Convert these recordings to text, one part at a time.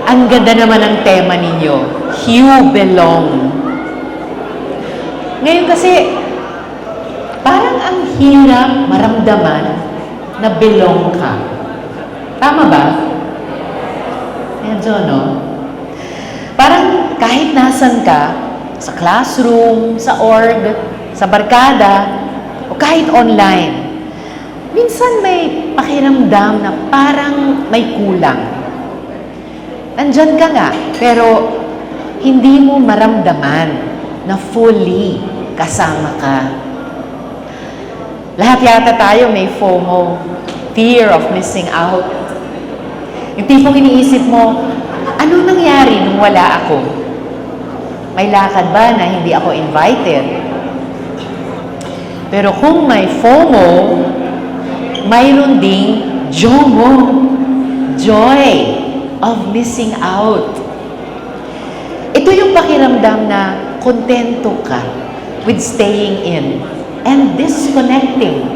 Ang ganda naman ang tema ninyo. You belong. Ngayon kasi, parang ang hirap maramdaman na belong ka. Tama ba? Medyo, no? Parang kahit nasan ka, sa classroom, sa org, sa barkada, o kahit online, minsan may pakiramdam na parang may kulang. Nandyan ka nga, pero hindi mo maramdaman na fully kasama ka. Lahat yata tayo may FOMO, fear of missing out. Yung tipong iniisip mo, ano nangyari nung wala ako? May lakad ba na hindi ako invited? Pero kung may FOMO, mayroon ding JOMO, joy of missing out. Ito yung pakiramdam na kontento ka with staying in and disconnecting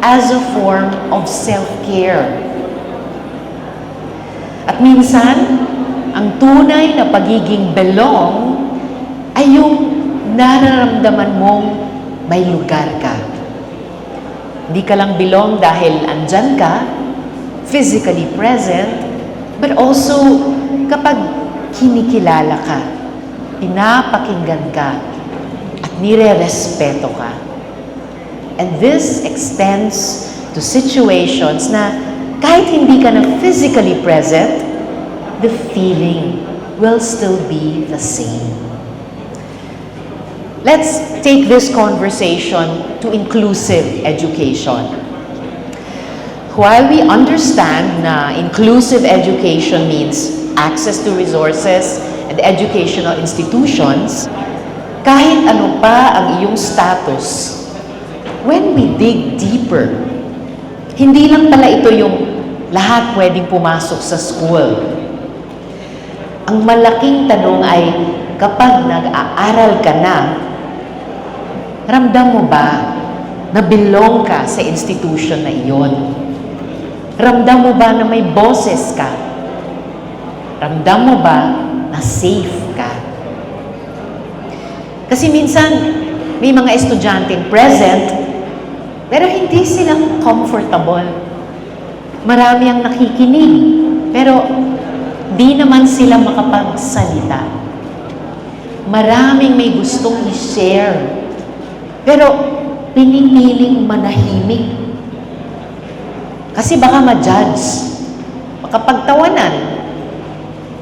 as a form of self-care. At minsan, ang tunay na pagiging belong ay yung nararamdaman mong may lugar ka. Hindi ka lang belong dahil andyan ka, physically present, but also kapag kinikilala ka, pinapakinggan ka, at nire-respeto ka. And this extends to situations na kahit hindi ka na physically present, the feeling will still be the same. Let's take this conversation to inclusive education. While we understand na inclusive education means access to resources and educational institutions, kahit ano pa ang iyong status, when we dig deeper, hindi lang pala ito yung lahat pwedeng pumasok sa school. Ang malaking tanong ay, kapag nag-aaral ka na, ramdam mo ba na belong ka sa institution na iyon? Ramdam mo ba na may boses ka? Ramdam mo ba na safe ka? Kasi minsan, may mga estudyanteng present, pero hindi silang comfortable. Marami ang nakikinig, pero di naman sila makapagsalita. Maraming may gustong i-share, pero pinipiling manahimik. Kasi baka ma-judge, baka pagtawanan,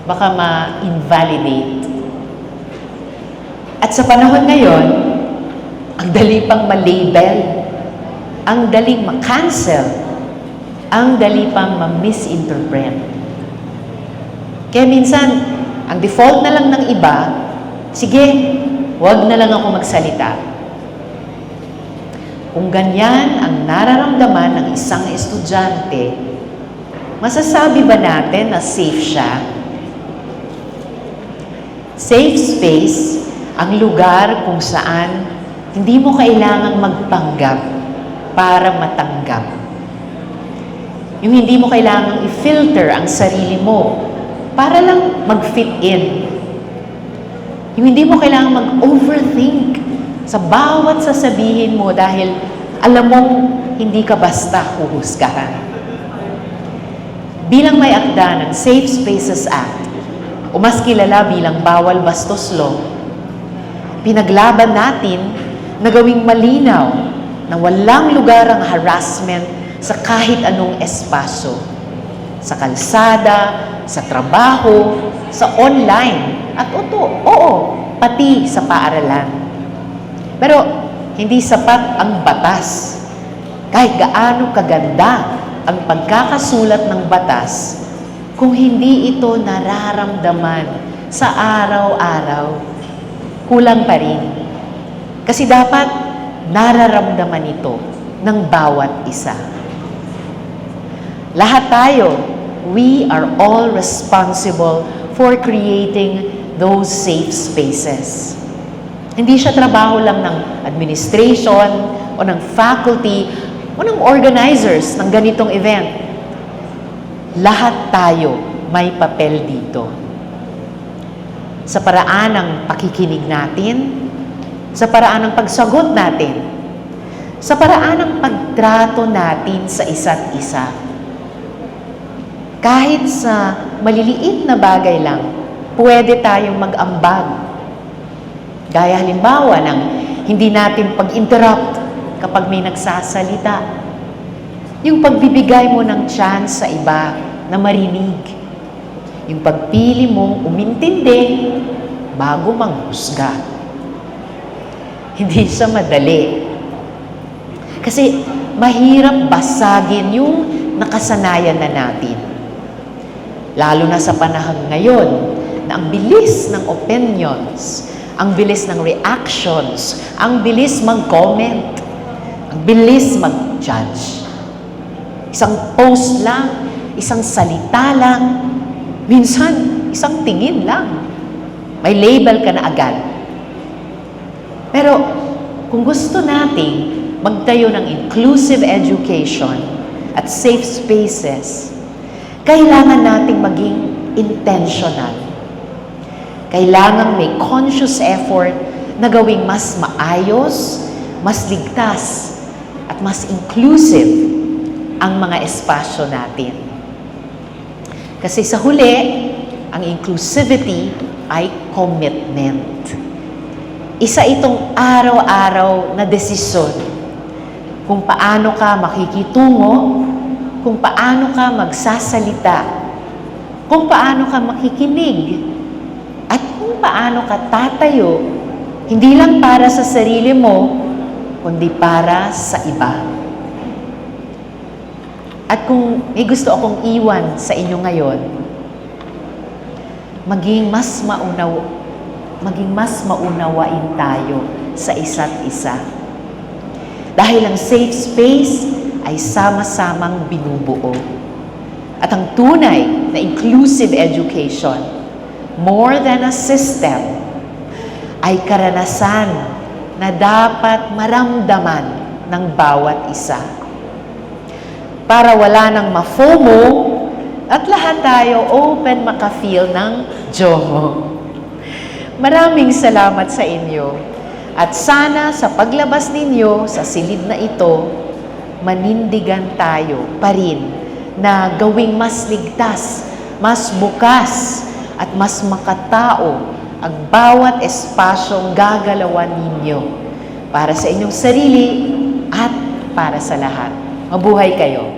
baka ma-invalidate. At sa panahon ngayon, ang dali pang ma-label, ang daling ma-cancel, ang dali pang ma-misinterpret. Kaya minsan, ang default na lang ng iba, sige, wag na lang ako magsalita. Kung ganyan ang nararamdaman ng isang estudyante, masasabi ba natin na safe siya? Safe space ang lugar kung saan hindi mo kailangang magpanggap para matanggap. Yung hindi mo kailangang i-filter ang sarili mo para lang mag-fit in. Yung hindi mo kailangang mag-overthink sa bawat sasabihin mo dahil alam mong hindi ka basta huhusgahan. Bilang may akda ng Safe Spaces Act, o mas kilala bilang Bawal Bastos Law, pinaglaban natin na gawing malinaw na walang lugar ang harassment sa kahit anong espasyo. Sa kalsada, sa trabaho, sa online, at pati sa paaralan. Pero hindi sapat ang batas. Kahit gaano kaganda ang pagkakasulat ng batas, kung hindi ito nararamdaman sa araw-araw, kulang pa rin. Kasi dapat nararamdaman ito ng bawat isa. Lahat tayo, we are all responsible for creating those safe spaces. Hindi siya trabaho lang ng administration o ng faculty o ng organizers ng ganitong event. Lahat tayo may papel dito. Sa paraan ng pakikinig natin, sa paraan ng pagsagot natin, sa paraan ng pagtrato natin sa isa't isa. Kahit sa maliliit na bagay lang, pwede tayong mag-ambag. Gaya halimbawa ng hindi natin pag-interrupt kapag may nagsasalita. Yung pagbibigay mo ng chance sa iba na marinig. Yung pagpili mong umintindi bago manghusga. Hindi siya madali. Kasi mahirap basagin yung nakasanayan na natin. Lalo na sa panahon ngayon na ang bilis ng opinions, ang bilis ng reactions, ang bilis mag-comment, ang bilis mag-judge. Isang post lang, isang salita lang, minsan isang tingin lang. May label ka na agad. Pero kung gusto nating magtayo ng inclusive education at safe spaces, kailangan nating maging intentional. Kailangan may conscious effort na gawing mas maayos, mas ligtas, at mas inclusive ang mga espasyo natin. Kasi sa huli, ang inclusivity ay commitment. Isa itong araw-araw na desisyon kung paano ka makikitungo, kung paano ka magsasalita, kung paano ka makikinig, at kung paano ka tatayo, hindi lang para sa sarili mo, kundi para sa iba. At kung may gusto akong iwan sa inyo ngayon, maging mas maunawain tayo sa isa't isa. Dahil ang safe space ay sama-samang binubuo. At ang tunay na inclusive education, more than a system, ay karanasan na dapat maramdaman ng bawat isa. Para wala nang ma-FOMO at lahat tayo open maka-feel ng JOMO. Maraming salamat sa inyo. At sana sa paglabas ninyo sa silid na ito, manindigan tayo pa rin na gawing mas ligtas, mas bukas, at mas makatao ang bawat espasyong gagalawan ninyo para sa inyong sarili at para sa lahat. Mabuhay kayo!